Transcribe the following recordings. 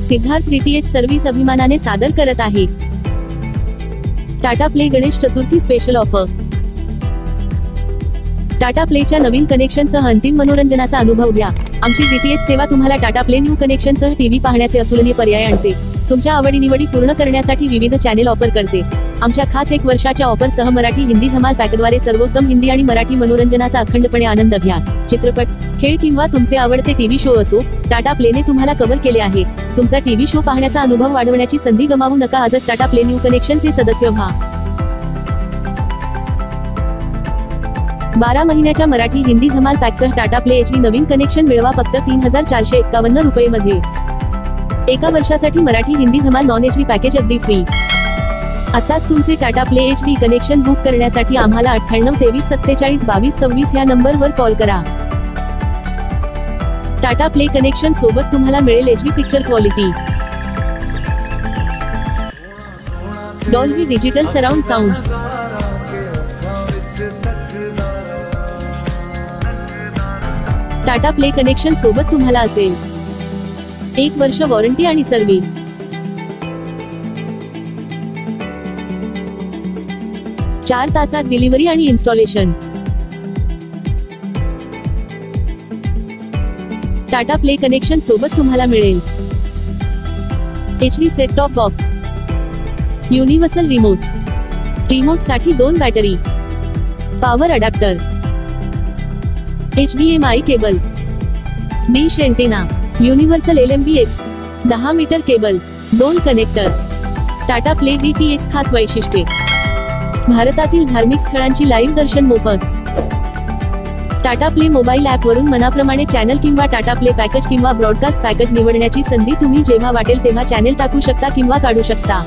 Siddharth DTH service अभिमानाने सादर करत आहे Tata play Ganesh Chaturthi special offer. Tata प्लेच्या नवीन कनेक्शनसह अंतिम मनोरंजनाचा अनुभव घ्या। आमची डीटीएच सेवा तुम्हाला टाटा प्ले न्यू कनेक्शनसह टीव्ही पाहण्याचे अतुलनीय पर्याय आणते। तुमच्या आवडीनिवडी पूर्ण करण्यासाठी विविध चॅनेल ऑफर करते। आमच्या खास 1 वर्षाच्या ऑफर सह मराठी हिंदी धमाल पॅकद्वारे सर्वोत्तम हिंदी आणि मराठी मनोरंजनाचा अखंडपणे आनंद घ्या। चित्रपट, खेळ किंवा तुमचे आवडते टीव्ही शो असो, टाटा प्लेने तुम्हाला कव्हर केले आहे। तुमचा टीव्ही शो पाहण्याचा अनुभव वाढवण्याची संधी गमावू नका। आजच टाटा प्ले न्यू कनेक्शनचे सदस्य व्हा। 12 महिन्याच्या मराठी हिंदी धमाल पॅकसह टाटा प्ले एचडी नवीन कनेक्शन मिळवा फक्त 3451 रुपये मध्ये। 1 वर्षासाठी मराठी हिंदी धमाल नॉन एचडी पॅकेज अगदी फ्री। आताच तुमचे Tata play HD connection book करण्यासाठी आम्हाला 98 23 47 22 26 या नंबरवर कॉल करा। टाटा प्ले कनेक्शन सोबत तुम्हाला मिळेल HD picture quality, Dolby digital surround sound, Tata play connection सोबत तुम्हाला असेल 1 वर्ष वॉरंटी आणि सर्व्हिस। 4 तासात डिलिव्हरी आणि इन्स्टॉलेशन। टाटा प्ले कनेक्शन सोबत तुम्हाला मिळेल HD set top box, universal remote साठी 2 battery, power adapter, HDMI cable, dish antenna, universal LMBX 10 metre cable, 2 connector. Tata play DTH खास वैशिष्ट्ये: भारतातील धार्मिक स्थळांची लाईव्ह दर्शन मोफत। टाटा प्ले मोबाईल ॲप वरून मनाप्रमाणे चॅनल किंवा टाटा प्ले पॅकेज किंवा ब्रॉडकास्ट पॅकेज निवडण्याची संधी। तुम्ही जेव्हा वाटेल तेव्हा चॅनेल टाकू शकता किंवा काढू शकता।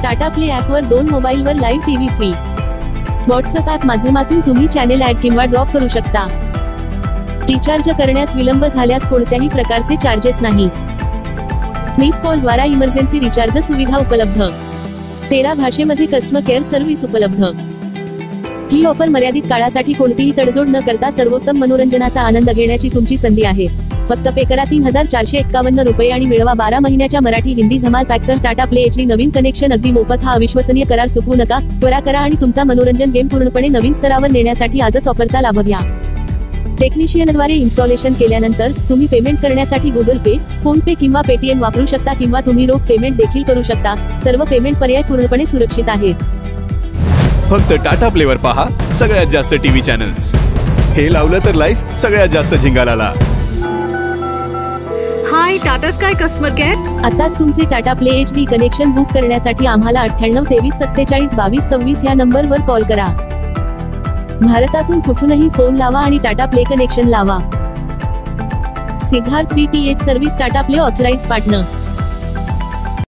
टाटा प्ले ॲपवर 2 मोबाईलवर live TV free. WhatsApp app माध्यमातून तुम्ही चॅनेल ॲड किंवा ड्रॉप करू शकता। रिचार्ज करण्यास विलंब झाल्यास कोणत्याही प्रकारचे चार्जेस नाही। मिस कॉल द्वारा इमर्जन्सी रिचार्ज सुविधा उपलब्ध। 13 भाषेमध्ये कस्टमर केअर सर्व्हिस उपलब्ध। ही ऑफर मर्यादित काळासाठी कोणतीही तडजोड न करता सर्वोत्तम मनोरंजनाचा आनंद घेण्याची तुमची संधी आहे। फक्त पे करा 3451 रुपये आणि मिळवा 12 महिन्याच्या मराठी हिंदी धमाल पॅकसह टाटा प्ले एचडी नवीन कनेक्शन अगदी मोफत। हा अविश्वसनीय करार चुकवू नका। त्वरा करा आणि तुमचा मनोरंजन गेम पूर्णपणे नवीन स्तरावर नेण्यासाठी आजच ऑफरचा लाभ घ्या। टेक्निशियनद्वारे इन्स्टॉलेशन केल्यानंतर तुम्ही पेमेंट करण्यासाठी गुगल पे, फोन पे किंवा पेटीएम वापरू शकता किंवा तुम्ही रोख पेमेंट देखील करू शकता। सर्व पेमेंट पर्याय पूर्णपणे सुरक्षित आहेत। फक्त टाटा प्लेवर पहा सगळ्यात जास्त टीव्ही चॅनल्स। हे लावलं तर लाईफ सगळ्यात जास्त झिंगालाला। हाय टाटा स्काय कस्टमर केअर। आताच तुमचे Tata play HD connection book करण्यासाठी आम्हाला 98 23 47 22 26 या नंबरवर कॉल करा। भारतातून कुठूनही फोन लावा आणि टाटा प्ले कनेक्शन लावा। Siddharth DTH service Tata play authorised partner.